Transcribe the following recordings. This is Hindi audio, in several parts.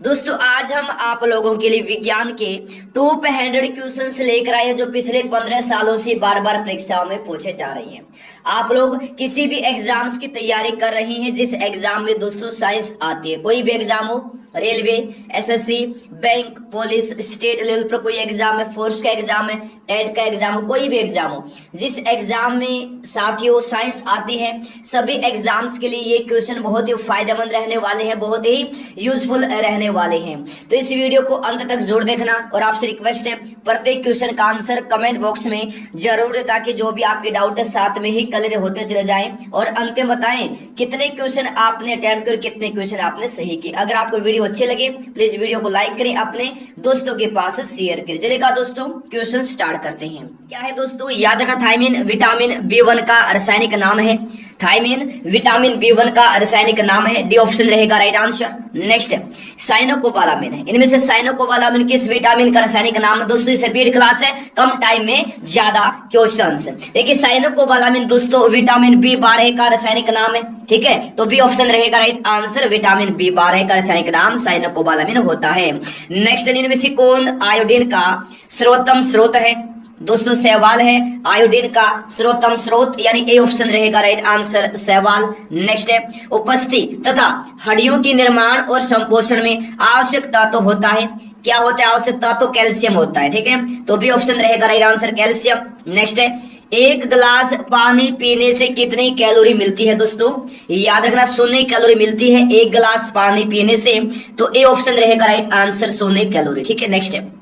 दोस्तों आज हम आप लोगों के लिए विज्ञान के टॉप 100 क्वेश्चंस लेकर आए हैं जो पिछले 15 सालों से बार बार परीक्षाओं में पूछे जा रही हैं। आप लोग किसी भी एग्जाम्स की तैयारी कर रही हैं, जिस एग्जाम में दोस्तों साइंस आती है, कोई भी एग्जाम हो, railway, SSC, bank, police, state level पर कोई एग्जाम है, फोर्स का एग्जाम है, टेट का एग्जाम हो, कोई भी एग्जाम हो, जिस एग्जाम में साथियों साइंस आती है, सभी एग्जाम्स के लिए ये क्वेश्चन बहुत ही फायदेमंद रहने वाले हैं, बहुत ही यूजफुल रहने वाले हैं। तो इस वीडियो को अंत तक जरूर देखना और आपसे रिक्वेस्ट है प्रत्येक क्वेश्चन का आंसर कमेंट बॉक्स में जरूर दें, ताकि जो भी आपके डाउट है साथ में ही क्लियर होते चले जाएं और अंत में बताएं कितने क्वेश्चन आपने अटेम्प्ट कर, कितने क्वेश्चन आपने सही किए। अगर आपको वीडियो अच्छे लगे प्लीज वीडियो को लाइक करें, अपने दोस्तों के पास शेयर करें। चलेगा दोस्तों, क्वेश्चन स्टार्ट करते हैं। क्या है दोस्तों, याद रखना, थायमिन विटामिन B1 का रासायनिक नाम है। थायमिन विटामिन B1 का रासायनिक नाम है। डी ऑप्शन रहेगा राइट आंसर। नेक्स्ट साइनोकोबालामिन है। इनमें से साइनोकोबालामिन किस विटामिन का रासायनिक नाम है? दोस्तों इसे स्पीड क्लास है, कम टाइम में ज्यादा क्वेश्चंस। देखिए साइनोकोबालामिन दोस्तों विटामिन B12 का रासायनिक नाम है, ठीक है, तो बी ऑप्शन रहेगा राइट आंसर। विटामिन B12 का रासायनिक नाम साइनोकोबालामिन होता है। नेक्स्ट, इनमें से कौन आयोडीन का सर्वोत्तम स्रोत है? दोस्तों सहवाल है आयोडीन का सर्वोत्तम स्रोत, यानी ए ऑप्शन रहेगा राइट आंसर, सहवाल। नेक्स्ट है उपस्थिति तथा हड्डियों के निर्माण और संपोषण में आवश्यक तत्व होता है। क्या होता है आवश्यक तत्व? कैल्शियम होता है, ठीक है, तो बी ऑप्शन रहेगा राइट आंसर, कैल्शियम। नेक्स्ट है एक गिलास पानी पीने से कितनी कैलोरी मिलती है? दोस्तों याद रखना 0 कैलोरी मिलती है एक गिलास पानी पीने से, तो ए ऑप्शन रहेगा राइट आंसर 0 कैलोरी, ठीक है। नेक्स्ट है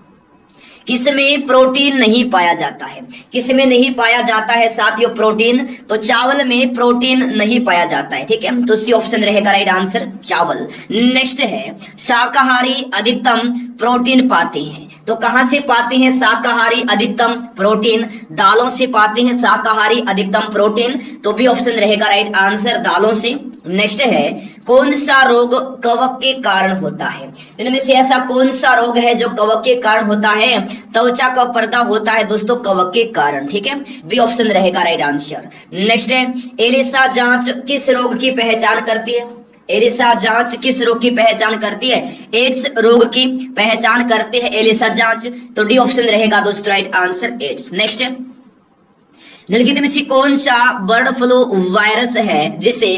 किसमें प्रोटीन नहीं पाया जाता है? किसमें नहीं पाया जाता है साथियों प्रोटीन? तो चावल में प्रोटीन नहीं पाया जाता है, ठीक है, तो सी ऑप्शन रहेगा राइट आंसर, चावल। नेक्स्ट है शाकाहारी अधिकतम प्रोटीन पाते हैं, तो कहां से पाते हैं शाकाहारी अधिकतम प्रोटीन? दालों से पाते हैं शाकाहारी अधिकतम प्रोटीन, तो बी ऑप्शन रहेगा राइट आंसर, दालों से। नेक्स्ट है कौन सा रोग कवक के कारण होता है? इनमें से ऐसा कौन सा रोग है जो कवक के कारण होता है? त्वचा का पर्दा होता है दोस्तों कवक के कारण, ठीक है, बी ऑप्शन रहेगा राइट आंसर। नेक्स्ट है एलिसा जांच किस रोग की पहचान करती है? एलिसा जांच किस रोग की पहचान करती है? एड्स रोग की पहचान करते हैं एलिसा जांच, तो डी ऑप्शन रहेगा दोस्तों राइट आंसर, एड्स। नेक्स्ट है निम्नलिखित में से कौन सा बर्ड फ्लू वायरस है जिसे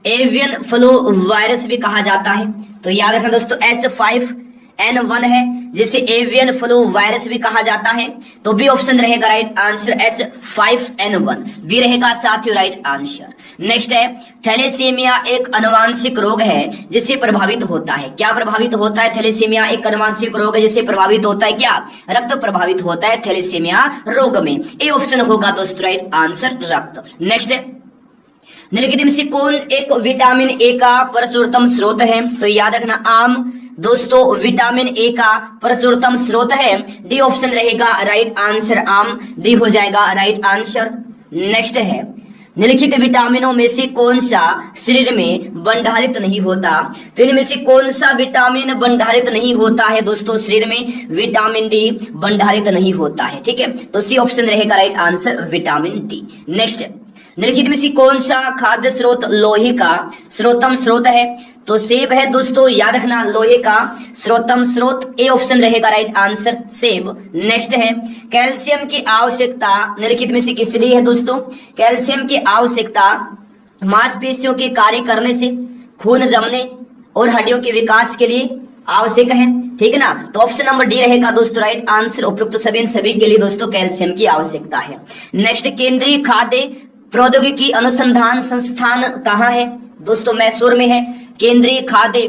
एवियन फ्लू वायरस भी कहा जाता है? तो याद रखना दोस्तों H5N1 है जिसे एवियन फ्लू वायरस भी कहा जाता है, तो बी ऑप्शन रहेगा राइट आंसर, H5N1 बी रहेगा साथियों राइट आंसर। नेक्स्ट है थैलेसीमिया एक आनुवांशिक रोग है जिससे प्रभावित होता है। क्या प्रभावित होता है? थैलेसीमिया एक आनुवांशिक रोग है जिससे प्रभावित होता है क्या? रक्त प्रभावित होता है थैलेसीमिया रोग में, ए ऑप्शन होगा दोस्तों राइट आंसर, रक्त। नेक्स्ट है निम्नलिखित में से कौन एक विटामिन ए का प्रचुरतम स्रोत है? तो याद रखना आम दोस्तों विटामिन ए का प्रचुरतम स्रोत है, डी ऑप्शन रहेगा राइट आंसर, आम, डी हो जाएगा राइट आंसर। नेक्स्ट है निम्नलिखित विटामिनों में से कौन सा शरीर में भंडारित नहीं होता? तो इनमें से कौन सा विटामिन भंडारित नहीं होता है दोस्तों शरीर में? विटामिन डी भंडारित नहीं होता है, ठीक है, तो सी ऑप्शन रहेगा right answer, vitamin D. Next निम्नलिखित में से कौन सा खाद्य स्रोत लोहे का सर्वोत्तम स्रोत है? तो सेब है दोस्तों, याद रखना लोहे का सर्वोत्तम स्रोत, ए ऑप्शन रहेगा राइट आंसर, सेब। नेक्स्ट है कैल्शियम की आवश्यकता निम्नलिखित में से किस लिए है? दोस्तों कैल्शियम की आवश्यकता मांसपेशियों के कार्य करने से, खून जमने और हड्डियों के विकास के लिए आवश्यक है, ठीक है ना, तो ऑप्शन नंबर डी रहेगा दोस्तों राइट आंसर। उपयुक्त सभी के लिए दोस्तों कैल्शियम की आवश्यकता है। नेक्स्ट केंद्रीय खाद्य प्रौद्योगिकी अनुसंधान संस्थान कहाँ है? दोस्तों मैसूर में है केंद्रीय खाद्य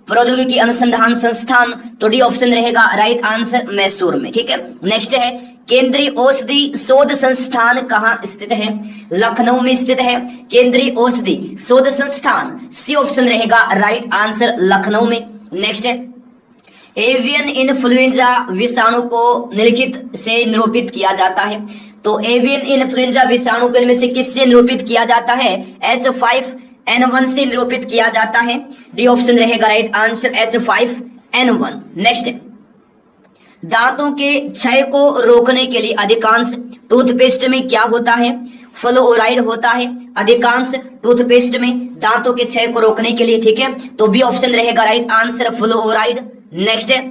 प्रौद्योगिकी अनुसंधान संस्थान, तो डी ऑप्शन रहेगा राइट आंसर, मैसूर में, ठीक है। नेक्स्ट है केंद्रीय औषधि शोध संस्थान कहाँ स्थित है? लखनऊ में स्थित है केंद्रीय औषधि शोध संस्थान, सी ऑप्शन रहेगा राइट आंसर, लखनऊ में। नेक्स्ट है एवियन इन्फ्लुएंजा विषाणु को निम्नलिखित से निरूपित किया जाता है? तो एवियन इन्फ्लुएंजा विषाणु को इनमें से किससे निरूपित किया जाता है? H5N1 से निरूपित किया जाता है, डी ऑप्शन रहेगा राइट आंसर, H5N1। नेक्स्ट दांतों के क्षय को रोकने के लिए अधिकांश टूथपेस्ट में क्या होता है? फ्लोराइड होता है अधिकांश टूथपेस्ट में दांतों के क्षय को रोकने के लिए, ठीक है, तो बी ऑप्शन रहेगा राइट आंसर, फ्लोराइड। नेक्स्ट है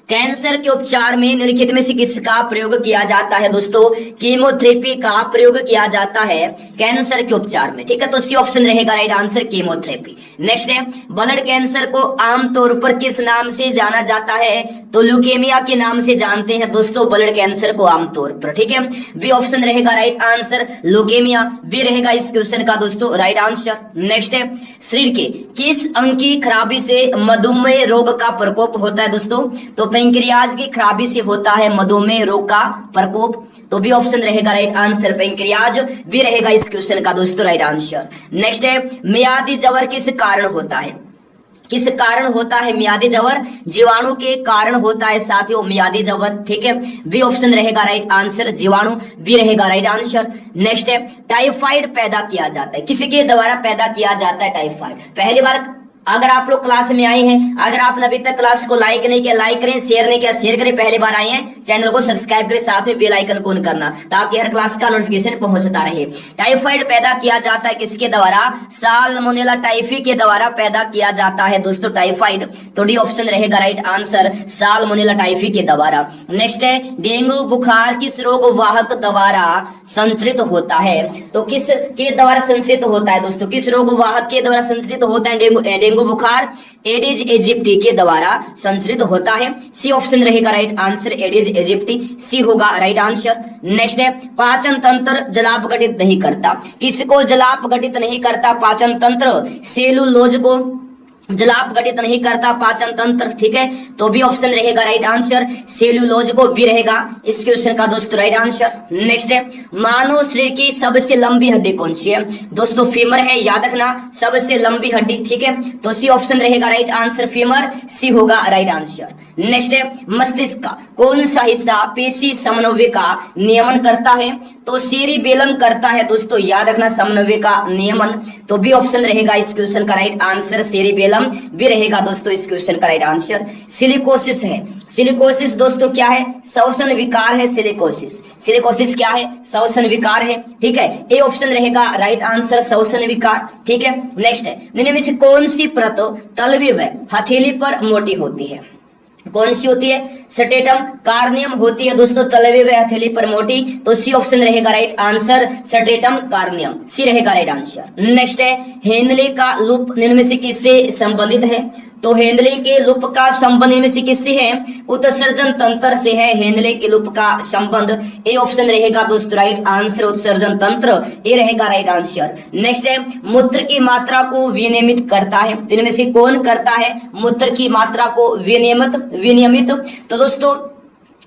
कैंसर के उपचार में निम्नलिखित में से किसका प्रयोग किया जाता है दोस्तों? कीमोथेरेपी का प्रयोग किया जाता है कैंसर के उपचार में, ठीक है। तो सी ऑप्शन रहेगा राइट आंसर, कीमोथेरेपी। नेक्स्ट है ब्लड कैंसर को आमतौर पर किस नाम से जाना जाता है? तो ल्यूकेमिया के नाम से जानते हैं दोस्तों ब्लड कैंसर को आमतौर पर, ठीक है। बी ऑप्शन रहेगा राइट आंसर, ल्यूकेमिया बी रहेगा इस क्वेश्चन का दोस्तों राइट आंसर। नेक्स्ट है शरीर के किस अंग की खराबी से मधुमेह रोग का प्रकोप होता है दोस्तों? तो पेंक्रियाज की खराबी से होता है मधुमेह रोग का प्रकोप। तो बी ऑप्शन रहेगा राइट आंसर, पेंक्रियाज बी रहेगा इस क्वेश्चन का दोस्तों राइट आंसर। नेक्स्ट है मियादी जवर किस कारण होता है? किस कारण होता है मियादी जवर? जीवाणु के कारण होता है साथियों मियादी जवर, ठीक है। बी ऑप्शन रहेगा राइट आंसर, जीवाणु बी रहेगा राइट आंसर। नेक्स्ट है टाइफाइड पैदा किया जाता है, किसके द्वारा पैदा किया जाता है टाइफाइड? पहली बार अगर आप लोग क्लास में आए हैं, अगर आपने अभी तक क्लास को लाइक नहीं किया लाइक करें, शेयर नहीं किया शेयर करें, पहली बार आए हैं चैनल को सब्सक्राइब करें, साथ में बेल आइकन को ऑन करना ताकि हर क्लास का नोटिफिकेशन पहुंचता रहे। टाइफाइड पैदा किया जाता है किसके द्वारा? साल्मोनेला टाइफी के द्वारा पैदा किया जाता है दोस्तों टाइफाइड। तो डी ऑप्शन रहेगा राइट आंसर, साल्मोनेला टाइफी के द्वारा। नेक्स्ट है डेंगू बुखार किस रोग वाहक द्वारा संचरित होता है? तो किस के द्वारा संचरित होता है दोस्तों? किस रोग वाहक के द्वारा संचरित होता है डेंगू बुखार? एडिज इजिप्टी के द्वारा संचरित होता है। सी ऑप्शन रहेगा राइट आंसर, एडिज इजिप्टी सी होगा राइट आंसर। नेक्स्ट है पाचन तंत्र जलापघटित नहीं करता, किसको जलापघटित नहीं करता पाचन तंत्र? सेलुलोज को जलापघटित नहीं करता पाचन तंत्र, ठीक है। तो बी ऑप्शन रहेगा राइट आंसर, सेल्यूलोज को बी रहेगा इस क्वेश्चन का दोस्तों राइट आंसर। नेक्स्ट है मानव शरीर की सबसे लंबी हड्डी कौन सी है? दोस्तों फीमर है, याद रखना सबसे लंबी हड्डी, ठीक है। तो सी ऑप्शन रहेगा राइट आंसर, फीमर सी होगा राइट आंसर। नेक्स्ट है मस्तिष्क का कौन सा हिस्सा पेशी समन्वय का नियमन करता है? तो सेरिबेलम करता है दोस्तों, याद रखना समन्वय का नियमन। तो बी ऑप्शन रहेगा इस क्वेश्चन का राइट आंसर, सेरिबेलम भी रहेगा दोस्तों इस क्वेश्चन का राइट आंसर। सिलिकोसिस है, सिलिकोसिस दोस्तों क्या है? श्वसन विकार है सिलिकोसिस। सिलिकोसिस क्या है? श्वसन विकार है, ठीक है। ए ऑप्शन रहेगा राइट आंसर, श्वसन विकार, ठीक है। नेक्स्ट है निम्न में से कौन सी परत तलवी व हथेली पर मोटी होती है? कौन सी होती है? स्टेटम कार्नियम होती है दोस्तों तलवे व हथेली पर मोटी। तो सी ऑप्शन रहेगा राइट आंसर, स्टेटम कार्नियम सी रहेगा राइट आंसर। नेक्स्ट है हेनले का लूप निम्न में से किससे संबंधित है? तो हेनले के लूप का संबंध इनमें से किससे है? उत्सर्जन तंत्र से है हेनले के लूप का संबंध। ए ऑप्शन रहेगा दोस्तों राइट आंसर, उत्सर्जन तंत्र ए रहेगा राइट आंसर। नेक्स्ट है मूत्र की मात्रा को विनियमित करता है, इनमें से कौन करता है मूत्र की मात्रा को विनियमित? तो दोस्तों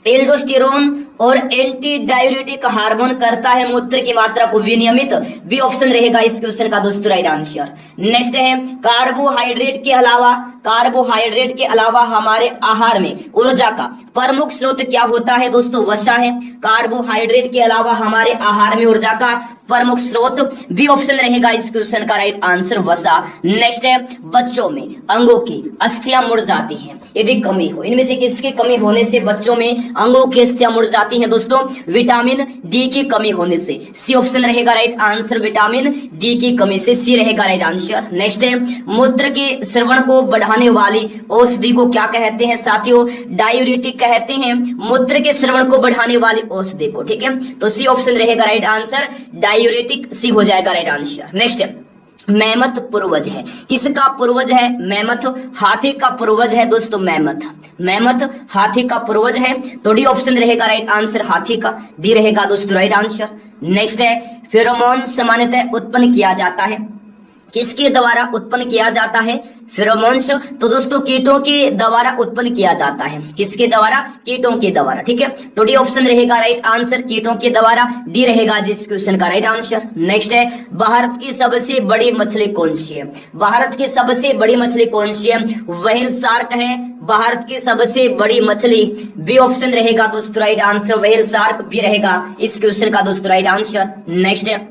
एल्डोस्टेरोन और एंटी डाययूरेटिक हार्मोन करता है मूत्र की मात्रा को विनियमित। बी ऑप्शन रहेगा इस क्वेश्चन का दोस्तों राइट आंसर। नेक्स्ट है कार्बोहाइड्रेट के अलावा हमारे आहार में ऊर्जा का प्रमुख स्रोत क्या होता है दोस्तों? वसा है। कार्बोहाइड्रेट के अलावा हमारे आहार में ऊर्जा का प्रमुख स्रोत बी ऑप्शन रहेगा इस क्वेश्चन का राइट आंसर, वसा। नेक्स्ट है बच्चों में अंगों की अस्थियां मुड़ जाती हैं यदि कमी हो, इनमें से किसकी कमी होने से बच्चों में अंगों की अस्थियां मुड़ जाती हैं दोस्तों? विटामिन डी की कमी होने से। सी ऑप्शन रहेगा राइट आंसर, विटामिन डी की कमी से सी रहेगा राइट आंसर। नेक्स्ट है मूत्र के श्रवण को बढ़ाने वाली औषधि को क्या कहते हैं साथियों? डायूरेटिक कहते हैं मूत्र के श्रवण को बढ़ाने वाली औषधि को, ठीक है। तो सी ऑप्शन रहेगा राइट आंसर, डायूरेटिक सी हो जाएगा राइट आंसर। नेक्स्ट है मैमथ पूर्वज है, किसका पूर्वज है? मैमथ हाथी का पूर्वज है दोस्तों, मैमथ हाथी का पूर्वज है। तो डी ऑप्शन रहेगा राइट आंसर, हाथी का डी रहेगा दोस्तों राइट आंसर। नेक्स्ट है फेरोमोन सामान्यतः उत्पन्न किया जाता है, किसके द्वारा उत्पन्न किया जाता है? फेरोमोन्स। तो दोस्तों कीटों के द्वारा उत्पन्न किया जाता है, किसके द्वारा? कीटों के द्वारा, ठीक है। तो डी ऑप्शन रहेगा राइट आंसर, कीटों के द्वारा डी रहेगा जिस क्वेश्चन का राइट आंसर। नेक्स्ट है भारत की सबसे बड़ी मछली कौन सी है? भारत की सबसे बड़ी मछली कौन सी है? व्हेल शार्क है भारत की सबसे बड़ी मछली। बी ऑप्शन रहेगा दोस्तों राइट आंसर, व्हेल शार्क भी रहेगा इस क्वेश्चन का दोस्तों राइट आंसर। नेक्स्ट है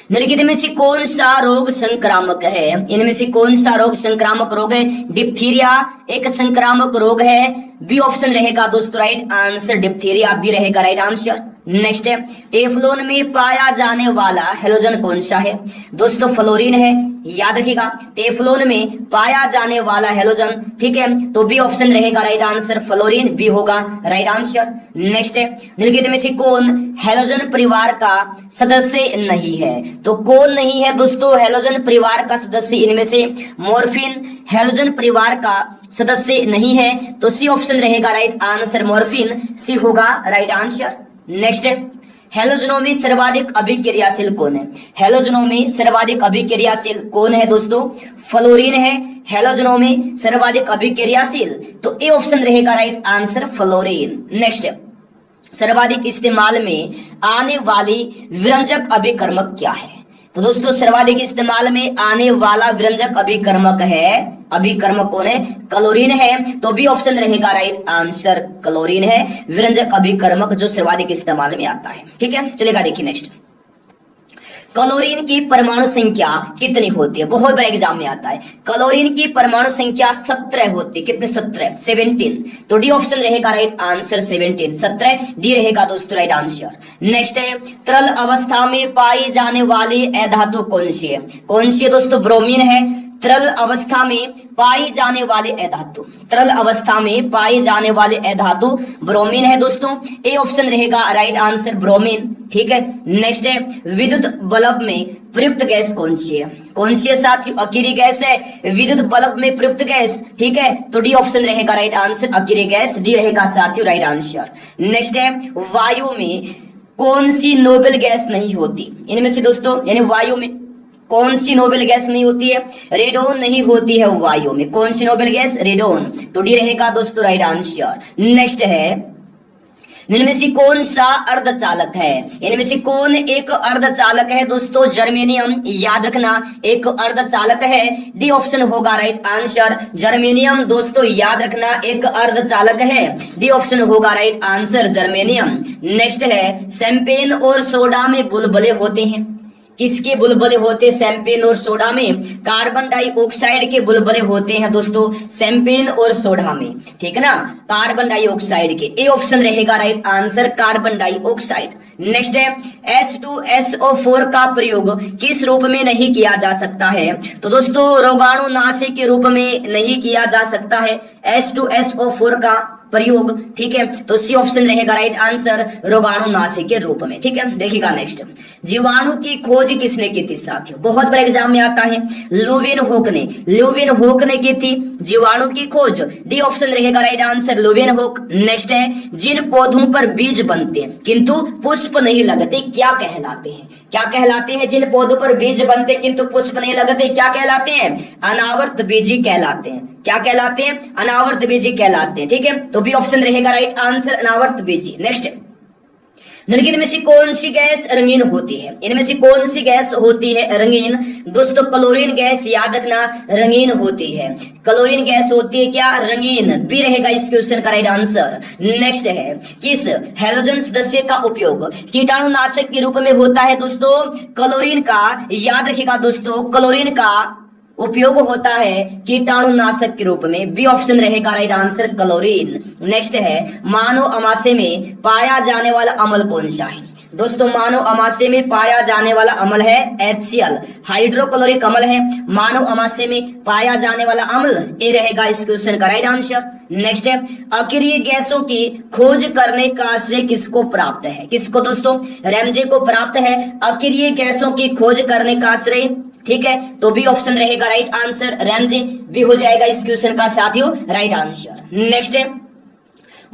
निम्नलिखित में से कौन सा रोग संक्रामक है? इनमें से कौन सा रोग संक्रामक रोग है? डिप्थीरिया एक संक्रामक रोग है। बी ऑप्शन रहेगा दोस्तों राइट आंसर, डिप्थीरिया बी रहेगा राइट आंसर। नेक्स्ट है, टेफ्लॉन में पाया जाने वाला हेलोजन कौन सा है? दोस्तों फ्लोरीन है, याद रखिएगा टेफ्लॉन में पाया जाने वाला हेलोजन, ठीक है, तो बी ऑप्शन रहेगा राइट आंसर, फ्लोरीन बी होगा राइट आंसर। नेक्स्ट है, निम्नलिखित में से कौन हेलोजन परिवार का सदस्य नहीं है? तो कौन नहीं है दोस्तों हेलोजन परिवार का सदस्य? इनमें से मॉर्फिन हेलोजन परिवार का सदस्य नहीं है, तो सी ऑप्शन रहेगा राइट आंसर, मॉर्फिन सी होगा राइट आंसर। नेक्स्ट है, हेलोजनों में सर्वाधिक अभिक्रियाशील कौन है? हेलोजनों में सर्वाधिक अभिक्रियाशील कौन है दोस्तों? फ्लोरीन है हेलोजनों में सर्वाधिक अभिक्रियाशील, तो ए ऑप्शन रहेगा राइट आंसर, फ्लोरीन। नेक्स्ट है, सर्वाधिक इस्तेमाल में आने वाली विरंजक अभिकर्मक क्या है? तो दोस्तों सर्वाधिक इस्तेमाल में आने वाला विरंजक अभिकर्मक है, अभिकर्मक कौन है? क्लोरीन है, तो बी ऑप्शन रहेगा राइट आंसर, क्लोरीन है विरंजक अभिकर्मक जो सर्वाधिक इस्तेमाल में आता है। ठीक है, चलेगा देखिए नेक्स्ट, क्लोरीन की परमाणु संख्या कितनी होती है? बहुत बड़ा एग्जाम में आता है। क्लोरीन की परमाणु संख्या 17 होती है, कितने? 17, 17, तो डी ऑप्शन रहेगा राइट आंसर, 17, 17 डी रहेगा दोस्तों राइट आंसर। नेक्स्ट है, तरल अवस्था में पाई जाने वाली अधातु कौन सी है? कौन सी है दोस्तों? ब्रोमीन है, तरल अवस्था में पाई जाने वाले अधातु, तरल अवस्था में पाई जाने वाले अधातु ब्रोमीन है दोस्तों, ए ऑप्शन रहेगा राइट आंसर, ब्रोमीन। ठीक है, नेक्स्ट है, विद्युत बल्ब में प्रयुक्त गैस कौन सी है? कौन सी है साथियों? अकीरी गैस है विद्युत बल्ब में प्रयुक्त गैस, ठीक है, तो डी ऑप्शन रहेगा राइट आंसर, अकीरी गैस डी रहेगा साथियों राइट आंसर। नेक्स्ट है, वायु में कौन सी नोबेल गैस नहीं होती? इनमें से दोस्तों यानी वायु में कौन सी नोबेल गैस नहीं होती है? रेडोन नहीं होती है वायु में, कौन सी नोबेल गैस? रेडोन, तो डी रहेगा दोस्तों राइट आंसर। नेक्स्ट है, इनमें से कौन सा अर्धचालक है? इनमें से कौन एक अर्धचालक है दोस्तों? जर्मेनियम, याद रखना एक अर्धचालक है, डी ऑप्शन होगा राइट आंसर, जर्मेनियम दोस्तों याद रखना एक अर्धचालक है, डी ऑप्शन होगा राइट आंसर, जर्मेनियम। नेक्स्ट है, शैंपेन और सोडा में बुलबुले होते हैं, किसके बुलबुले होते? शैंपेन और सोडा में कार्बन डाइऑक्साइड के बुलबुले होते हैं दोस्तों, शैंपेन और सोडा में, ठीक है ना, कार्बन डाइऑक्साइड के, ए ऑप्शन रहेगा right answer, carbon dioxide. Next है, H2SO4 का प्रयोग किस रूप में नहीं किया जा सकता है? तो दोस्तों रोगाणुनाशी के रूप में नहीं किया जा सकता है H2SO4 का प्रयोग, ठीक है, तो सी ऑप्शन रहेगा राइट आंसर, रोगाणुनाशी के रूप में। ठीक है, देखिएगा नेक्स्ट, जीवाणु की खोज किसने की थी साथियों? बहुत बड़े एग्जाम में आता है, लुवेनहोक ने, लुवेनहोक ने की थी जीवाणु की खोज, डी ऑप्शन रहेगा राइट आंसर, लुवेनहोक। नेक्स्ट है, जिन पौधों पर बीज बनते हैं किंतु पुष्प नहीं लगते क्या कहलाते हैं? क्या कहलाते हैं? जिन पौधों पर बीज बनते किंतु पुष्प नहीं लगते क्या कहलाते हैं? अनावर्त बीजी कहलाते हैं। क्या कहलाते हैं? अनावर्त बीजी कहलाते हैं। ठीक है, तो बी ऑप्शन रहेगा राइट आंसर, अनावर्त बीजी। नेक्स्ट, निम्नलिखित में से कौन सी गैस रंगीन होती है? इनमें से कौन सी गैस होती है रंगीन? दोस्तों क्लोरीन गैस, याद रखना रंगीन होती है, क्लोरीन गैस होती है क्या? रंगीन, बी रहेगा इस क्वेश्चन का राइट आंसर। नेक्स्ट है, किस हेलोजन सदस्य का उपयोग कीटाणुनाशक के रूप में होता है दोस्तों? क्लोरीन का, याद रखिएगा दोस्तों क्लोरीन का उपयोग होता है कीटाणुनाशक के रूप में, बी ऑप्शन रहेगा राइट आंसर, क्लोरीन। नेक्स्ट है, मानव अमाशय में पाया जाने वाला अम्ल कौन सा है? दोस्तों मानव अमाशय में पाया जाने वाला अम्ल है HCl, हाइड्रोक्लोरिक अम्ल है मानव अमाशय में पाया जाने वाला अम्ल, ए रहेगा इस क्वेश्चन का राइट आंसर। नेक्स्ट है, अक्रिय गैसों की खोज करने का श्रेय किसको प्राप्त है? किसको दोस्तों? रैमजे को प्राप्त है अक्रिय गैसों की खोज करने का श्रेय, ठीक है, तो बी ऑप्शन रहेगा राइट आंसर, रैमजे बी हो जाएगा इस क्वेश्चन का साथियों राइट आंसर। नेक्स्ट है,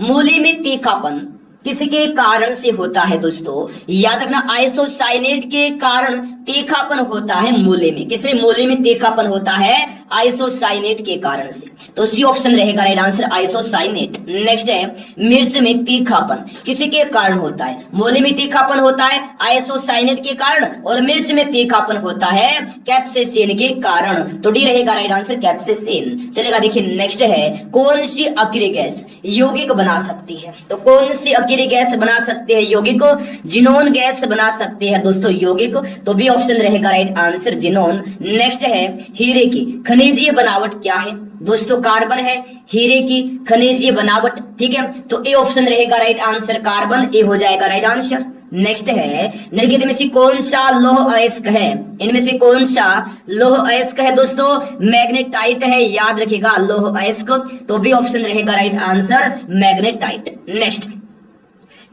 मूली में तीखापन किसके कारण से होता है दोस्तों? याद रखना आइसोसाइनेट के कारण तीखापन होता है मूली में, किसमें? मूली में तीखापन होता है आइसोसाइनेट के कारण से, तो सी ऑप्शन रहेगा राइट आंसर, आइसोसाइनेट। नेक्स्ट है, मिर्च में तीखापन किसके कारण होता है? मूली में तीखापन होता है आइसोसाइनेट के कारण, और मिर्च में तीखापन होता है कैप्सेसिन के कारण, तो डी रहेगा राइट आंसर, कैप्सेसिन। चलेगा देखिए नेक्स्ट है, कौन सी अक्रिय गैस यौगिक बना सकती है? तो कौन सी अक्रिय गैस बना सकते हैं यौगिक? जिनोन गैस बना सकते हैं दोस्तों यौगिक, तो बी ऑप्शन रहेगा राइट आंसर, जिनोन। नेक्स्ट है, हीरे की खनिजीय बनावट क्या है? दोस्तों कार्बन है, हीरे की खनिजीय बनावट, ठीक है, तो ए ऑप्शन रहेगा राइट आंसर, कार्बन ए हो जाएगा राइट आंसर। नेक्स्ट है, निम्नलिखित में से कौन सा लौह अयस्क है, इनमें से कौन सा लौह अयस्क है दोस्तों, मैग्नेटाइट है, याद रखिएगा लौह अयस्क, तो भी ऑप्शन रहेगा right answer magnetite. Next,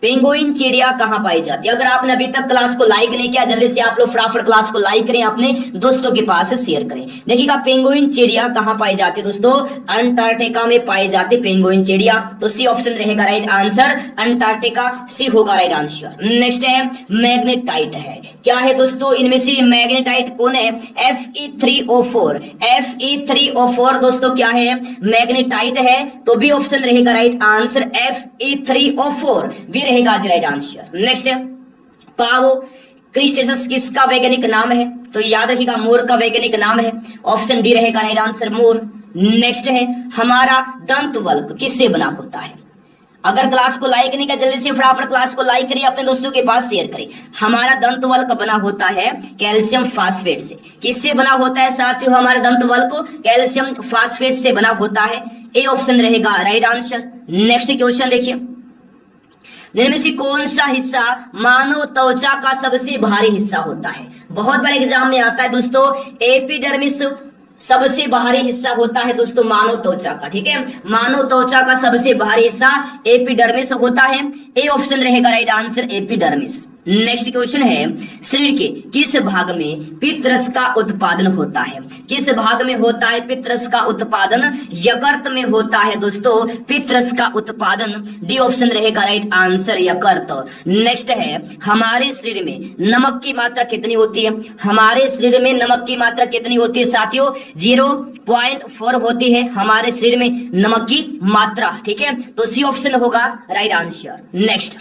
penguin चिड़िया कहाँ पाई जाती है? अगर आपने अभी तक क्लास को लाइक नहीं किया, जल्दी से आप लोग फटाफट क्लास को लाइक करें, अपने दोस्तों के पास शेयर करें। देखिएगा पेंगुइन चिड़िया कहाँ पाई जाती है दोस्तों, अंटार्कटिका में पाई जाती है पेंगुइन चिड़िया, तो सी ऑप्शन रहेगा राइट आंसर, अंटार्कटिका सी होगा राइट आंसर। नेक्स्ट है, मैग्नेटाइट है, क्या है दोस्तों, इनमें से मैग्नेटाइट कौन है, Fe3O4, Fe3O4 दोस्तों क्या है, मैग्नेटाइट है, तो भी ऑप्शन रहेगा राइट आंसर Fe3O4 भी रहेगा आज राइट आंसर। नेक्स्ट है, पावो क्रिस्टेसस किसका वैज्ञानिक नाम है, तो याद रखिएगा मोर का वैज्ञानिक नाम है, ऑप्शन डी रहेगा राइट आंसर मोर। नेक्स्ट है, हमारा दंतवल्क किससे बना होता है? अगर क्लास को लाइक नहीं किया, जल्दी से फटाफट क्लास को लाइक करिए, अपने दोस्तों के पास शेयर करें। हमारा दंतवल्क बना होता है कैल्शियम फास्फेट से, किससे बना होता है साथियों, हमारा दंतवल्क कैल्शियम फास्फेट से बना होता है, ए ऑप्शन रहेगा राइट आंसर। नेक्स्ट क्वेश्चन देखिए, इनमें से कौन सा हिस्सा मानव त्वचा का सबसे भारी हिस्सा होता है? बहुत बार एग्जाम में आता है दोस्तों, एपिडर्मिस सबसे बाहरी हिस्सा होता है दोस्तों मानव त्वचा का, ठीक है, मानव त्वचा का सबसे बाहरी हिस्सा एपिडर्मिस होता है, ए ऑप्शन रहेगा right answer epidermis. Next question है, शरीर के किस भाग में पित्तरस का उत्पादन होता है? किस भाग में होता है पित्तरस का उत्पादन? यकृत में होता है दोस्तों पित्तरस का उत्पादन, डी ऑप्शन रहेगा राइट आंसर यकृत। नेक्स्ट है, हमारे शरीर में नमक की मात्रा कितनी होती है? हमारे शरीर में नमक की मात्रा कितनी होती है साथियों? 0.4 होती है हमारे शरीर में नमक की मात्रा, ठीक है, तो सी ऑप्शन होगा राइट आंसर। नेक्स्ट,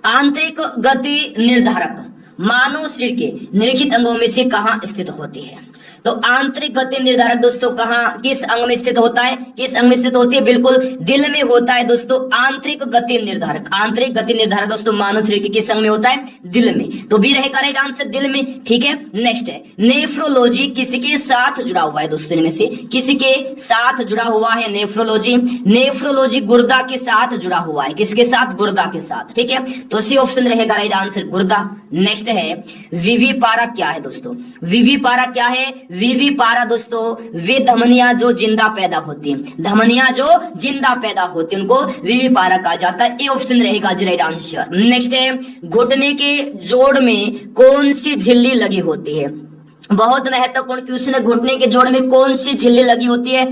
आंतरिक गति निर्धारक मानव शरीर के निम्नलिखित अंगों में से कहां स्थित होती है? तो आंतरिक गति निर्धारक दोस्तों कहां, किस अंग में स्थित होता है? किस अंग में स्थित होती है? बिल्कुल दिल में होता है दोस्तों आंतरिक गति निर्धारक। आंतरिक गति निर्धारक दोस्तों मानव शरीर के किस अंग में होता है? दिल में, तो बी रहेगा राइट आंसर दिल में, ठीक है। नेक्स्ट है, नेफ्रोलॉजी किसके साथ जुड़ा हुआ है दोस्तों, इनमें से किसके साथ जुड़ा हुआ है नेफ्रोलॉजी? नेफ्रोलॉजी गुर्दा के साथ जुड़ा हुआ है, किसके साथ? गुर्दा के साथ, ठीक है, तो सी ऑप्शन रहेगा राइट आंसर गुर्दा। नेक्स्ट है, विविपारा क्या है दोस्तों? विविपारा क्या है? विविपारा दोस्तों वे धमनियां जो जिंदा पैदा होती हैं, धमनियां जो जिंदा पैदा होती हैं उनको विविपारा कहा जाता है, ए ऑप्शन रहेगा राइट आंसर। नेक्स्ट है, घुटने के जोड़ में कौन सी झिल्ली लगी होती है? बहुत महत्वपूर्ण क्वेश्चन है, घुटने के जोड़ में कौन सी झिल्ली लगी होती है?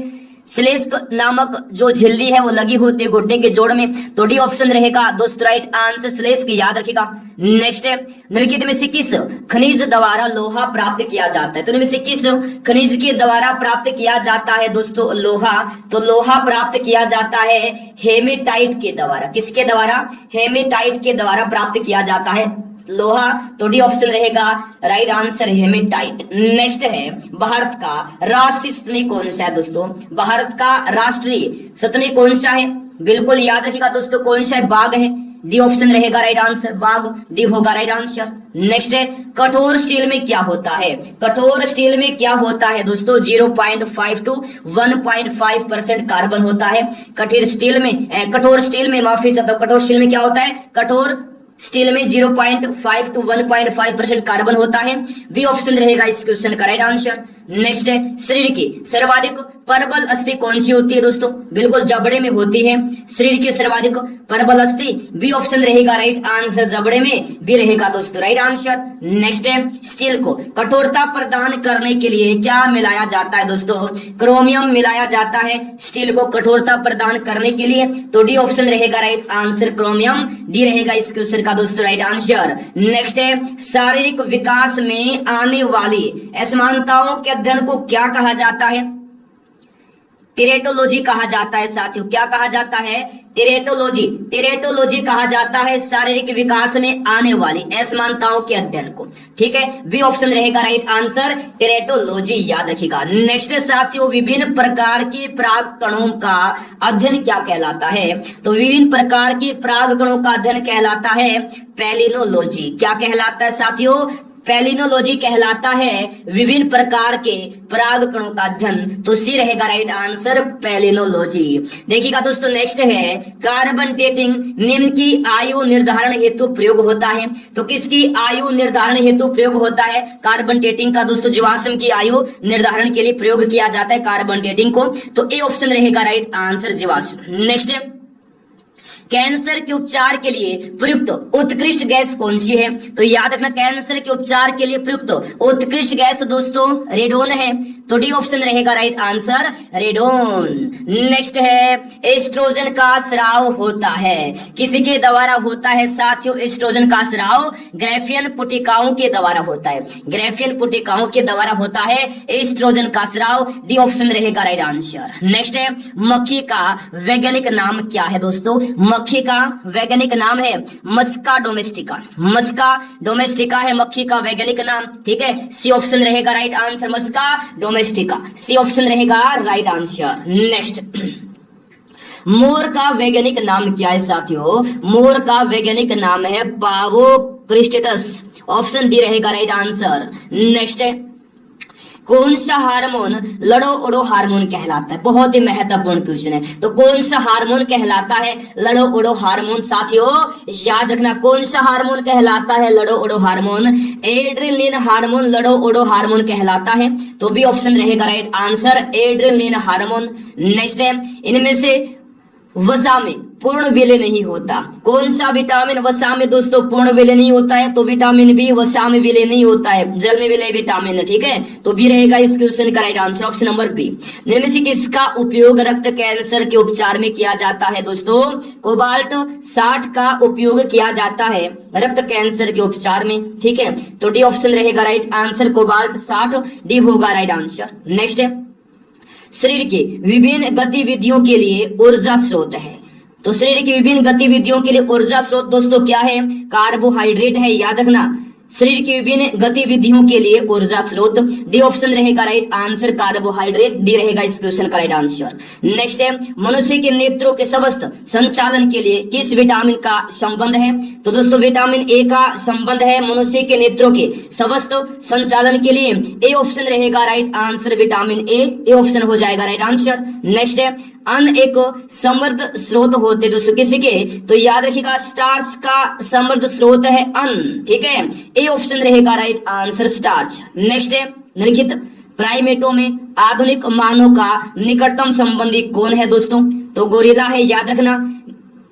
श्लेष्क नामक जो झिल्ली है वो लगी होती है घुटने के जोड़ में, तो डी ऑप्शन रहेगा दोस्तों राइट आंसर श्लेष्क, याद रखिएगा। नेक्स्ट है, निम्नलिखित में से किस खनिज द्वारा लोहा प्राप्त किया जाता है? तो इनमें से किस खनिज के द्वारा प्राप्त किया जाता है दोस्तों लोहा? तो लोहा प्राप्त किया जाता है हेमेटाइट के द्वारा, किसके द्वारा? हेमेटाइट के द्वारा प्राप्त किया जाता है लोहा, तो डी ऑप्शन रहेगा राइट आंसर हेमेटाइट। नेक्स्ट है, भारत का राष्ट्रीय स्तनी कौन सा है दोस्तों? भारत का राष्ट्रीय स्तनी कौन सा है? बिल्कुल याद रखिएगा दोस्तों कौन सा है? बाघ है, डी ऑप्शन रहेगा राइट आंसर बाघ, डी होगा राइट आंसर। नेक्स्ट है, कठोर स्टील में क्या होता है? कठोर स्टील में क्या होता है दोस्तों? 0.5 to 1.5% कार्बन होता है कठोर स्टील में, कठोर स्टील में, माफी चाहता हूं, कठोर स्टील में क्या होता है? कठोर स्टील में 0.5 to 1.5% कार्बन होता है, बी ऑप्शन रहेगा इस क्वेश्चन का राइट आंसर। नेक्स्ट है, शरीर की सर्वाधिक प्रबल अस्थि कौन सी होती है दोस्तों? बिल्कुल जबड़े में होती है शरीर की सर्वाधिक प्रबल अस्थि, बी ऑप्शन रहेगा राइट आंसर जबड़े में, बी रहेगा दोस्तों राइट आंसर। नेक्स्ट है, स्टील को कठोरता प्रदान करने के लिए क्या मिलाया जाता है दोस्तों? क्रोमियम मिलाया जाता है स्टील को कठोरता प्रदान करने के लिए, तो डी ऑप्शन रहेगा राइट आंसर क्रोमियम, डी रहेगा इस क्वेश्चन का दोस्तों राइट आंसर। नेक्स्ट है, शारीरिक विकास में आने वाली असमानताओं के अध्ययन को क्या कहा जाता है? टेरेटोलॉजी कहा जाता है साथियों, क्या कहा जाता है? टेरेटोलॉजी, टेरेटोलॉजी कहा जाता है शारीरिक विकास में आने वाली असमानताओं के अध्ययन को, ठीक है, बी ऑप्शन रहेगा राइट आंसर टेरेटोलॉजी, याद रखिएगा। नेक्स्ट साथियों, विभिन्न प्रकार के पराग कणों का अध्ययन क्या कहलाता है? तो विभिन्न प्रकार के पराग कणों का अध्ययन कहलाता है पैलिनोलॉजी, क्या कहलाता है साथियों? पैलिनोलॉजी कहलाता है विभिन्न प्रकार के पराग कणों का अध्ययन। तो सी रहेगा राइट आंसर पैलिनोलॉजी। देखिएगा दोस्तों नेक्स्ट है कार्बन डेटिंग निम्न की आयु निर्धारण हेतु प्रयोग होता है। तो किसकी आयु निर्धारण हेतु प्रयोग होता है? कार्बन डेटिंग का दोस्तों जीवाश्म की आयु निर्धारण के लिए प्रयोग किया जाता है कार्बन डेटिंग को। तो ए ऑप्शन रहेगा राइट आंसर जीवाश्म। नेक्स्ट है कैंसर के उपचार के लिए प्रयुक्त उत्कृष्ट गैस कौन सी है? तो याद रखना कैंसर के उपचार के लिए प्रयुक्त उत्कृष्ट गैस दोस्तों रेडोन है। तो डी ऑप्शन रहेगा राइट आंसर रेडोन। नेक्स्ट है एस्ट्रोजन का स्राव होता है, किसी के द्वारा होता है साथियों? एस्ट्रोजन का स्राव ग्रैफियन पुटिकाओं के द्वारा होता है, ग्रैफियन पुटिकाओं के द्वारा होता है एस्ट्रोजन का स्राव। डी ऑप्शन रहेगा राइट आंसर। नेक्स्ट है मक्खी का वैज्ञानिक नाम क्या है दोस्तों? मक्खी का वैज्ञानिक नाम है मस्का डोमेस्टिका। मस्का डोमेस्टिका है मक्खी का वैज्ञानिक नाम, ठीक है। सी ऑप्शन रहेगा राइट आंसर मस्का डोमेस्टिका। सी ऑप्शन रहेगा राइट आंसर। नेक्स्ट मोर का वैज्ञानिक नाम क्या है साथियों? मोर का वैज्ञानिक नाम है पावो क्रिस्टेटस। ऑप्शन डी रहेगा राइट आंसर। नेक्स्ट है कौन सा हार्मोन लड़ो उड़ो हार्मोन कहलाता है? बहुत ही महत्वपूर्ण क्वेश्चन है। तो कौन सा हार्मोन कहलाता है लड़ो उड़ो हार्मोन? साथियों याद रखना कौन सा हार्मोन कहलाता है लड़ो उड़ो हार्मोन? एड्रेनलिन हार्मोन लड़ो उड़ो हार्मोन कहलाता है। तो बी ऑप्शन रहेगा right answer adrenaline hormone. Next है इनमें से वसा में पूर्ण विलय नहीं होता। कौन सा विटामिन वसा में दोस्तों पूर्ण विलय नहीं होता है? तो विटामिन बी वसा में विलय नहीं होता है, जल में विलय विटामिन है, ठीक है। तो बी रहेगा इस क्वेश्चन का right answer option number B. निम्न से किसका उपयोग रक्त कैंसर के उपचार में किया जाता है दोस्तों? कोबाल्ट 60 का उपयोग किया जाता है रक्त कैंसर के उपचार में, ठीक है। तो डी ऑप्शन रहेगा राइट आंसर कोबाल्ट 60। डी होगा राइट आंसर। नेक्स्ट है शरीर के विभिन्न गतिविधियों के लिए ऊर्जा स्रोत है। तो शरीर की विभिन्न गतिविधियों के लिए ऊर्जा स्रोत दोस्तों क्या है? कार्बोहाइड्रेट है। याद रखना शरीर की विभिन्न गतिविधियों के लिए ऊर्जा स्रोत। डी ऑप्शन रहेगा राइट आंसर कार्बोहाइड्रेट। डी रहेगा इस क्वेश्चन का राइट आंसर। नेक्स्ट है मनुष्य के नेत्रों के समस्त संचालन के लिए किस विटामिन का संबंध है? तो दोस्तों विटामिन ए का संबंध है मनुष्य के नेत्रों के समस्त संचालन के लिए। ए ऑप्शन रहेगा right answer vitamin A. A option हो जाएगा राइट आंसर। नेक्स्ट है अन्न एक समृद्ध स्रोत होते दोस्तों किसी के? तो याद रखिएगा स्टार्च का समृद्ध स्रोत है अन्न, ठीक है। ए ऑप्शन रहेगा राइट आंसर स्टार्च। नेक्स्ट है निम्नलिखित प्राइमेटों में आधुनिक मानव का निकटतम संबंधी कौन है दोस्तों? तो गोरिल्ला है। याद रखना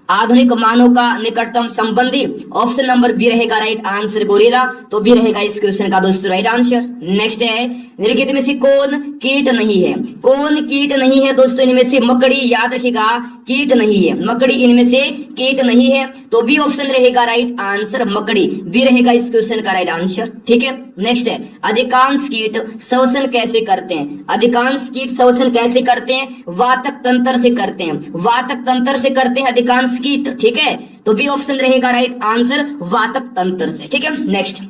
आधुनिक मानव का निकटतम संबंधी ऑप्शन नंबर बी रहेगा राइट आंसर गोरिल्ला। तो बी रहेगा इस क्वेश्चन का दोस्तों राइट आंसर। नेक्स्ट है निम्नलिखित में से कौन कीट नहीं है? कौन कीट नहीं है दोस्तों? इनमें से मकड़ी। याद रखिएगा कीट नहीं है, मकड़ी इनमें से कीट नहीं है। तो बी ऑप्शन रहेगा राइट आंसर मकड़ी। बी रहेगा इस क्वेश्चन का राइट आंसर, ठीक है। नेक्स्ट है अधिकांश कीट श्वसन कैसे करते हैं? अधिकांश कीट श्वसन कैसे करते हैं? वातक तंत्र से करते हैं, वातक तंत्र से करते हैं अधिकांश कीट, ठीक है। तो बी ऑप्शन रहेगा राइट आंसर वातक तंत्र से, ठीक है। नेक्स्ट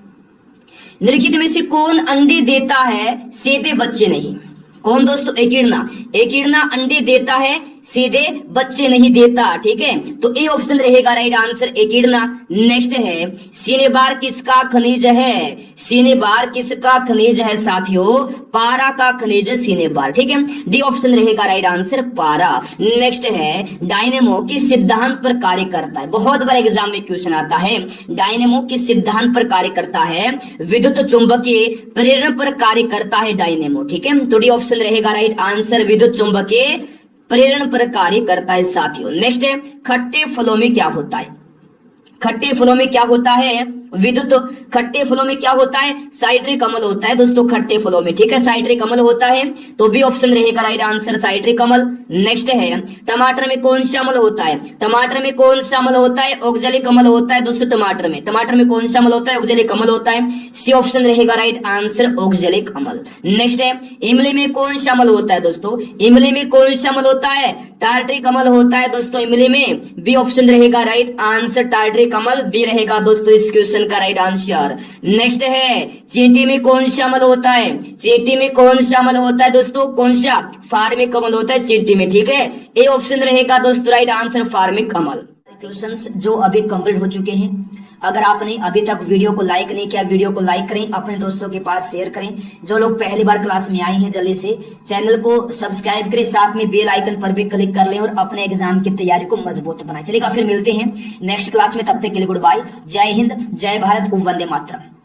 निम्नलिखित में से कौन अंडे देता है सीधे बच्चे नहीं? कौन दोस्तों? एकिडना। एकिडना अंडे देता है सीधे बच्चे नहीं देता, ठीक है। तो ए ऑप्शन रहेगा राइट आंसर एकिडना। नेक्स्ट है सिनेबार किसका खनिज है? सिनेबार किसका खनिज है साथियों? पारा का खनिज सिनेबार, ठीक है। डी ऑप्शन रहेगा राइट आंसर पारा। नेक्स्ट है डायनेमो किस सिद्धांत पर कार्य करता है? बहुत बार एग्जाम में क्वेश्चन आता है डायनेमो किस सिद्धांत पर कार्य करता है? विद्युत चुंबकीय प्रेरण पर कार्य करता है डायनेमो, ठीक है। तो डी ऑप्शन रहेगा राइट आंसर विद्युत चुंबकीय प्रेरण पर कार्य करता है साथियों। नेक्स्ट है खट्टे फलों में क्या होता है? खट्टे फलों में क्या होता है? विद्युत। खट्टे फलों में क्या होता है? साइट्रिक अम्ल होता है दोस्तों खट्टे फलों में, ठीक है। साइट्रिक अम्ल होता है। तो बी ऑप्शन रहेगा राइट आंसर साइट्रिक अम्ल। नेक्स्ट है टमाटर में कौन सा अम्ल होता है? टमाटर में कौन सा अम्ल होता है? ऑक्जेलिक अम्ल होता है दोस्तों टमाटर में। टमाटर में कौन सा अम्ल होता है? ऑक्जेलिक अम्ल होता है। सी ऑप्शन रहेगा राइट आंसर ऑक्जेलिक अम्ल। नेक्स्ट है इमली में कौन सा अम्ल होता है दोस्तों? इमली में कौन सा अम्ल होता है? टार्ट्रिक अम्ल होता है दोस्तों इमली में। बी ऑप्शन रहेगा राइट आंसर टार्ट्रिक अम्ल। बी रहेगा दोस्तों इस क्वेश्चन का राइट आंसर। नेक्स्ट है चींटी में कौन सा अम्ल होता है? चींटी में कौन सा अम्ल होता है दोस्तों? कौन सा? फार्मिक अम्ल होता है चींटी में, ठीक है। ए ऑप्शन रहेगा दोस्तों राइट आंसर फार्मिक अम्ल। क्वेश्चंस जो अभी कंप्लीट हो चुके हैं अगर आपने अभी तक वीडियो को लाइक नहीं किया, वीडियो को लाइक करें, अपने दोस्तों के पास शेयर करें। जो लोग पहली बार क्लास में आए हैं जल्दी से चैनल को सब्सक्राइब करें, साथ में बेल आइकन पर भी क्लिक कर लें और अपने एग्जाम की तैयारी को मजबूत बनाएं। चलिएगा फिर मिलते हैं नेक्स्ट क्लास में, तब तक के लिए गुड बाय। जय हिंद, जय भारत, वंदे मातरम।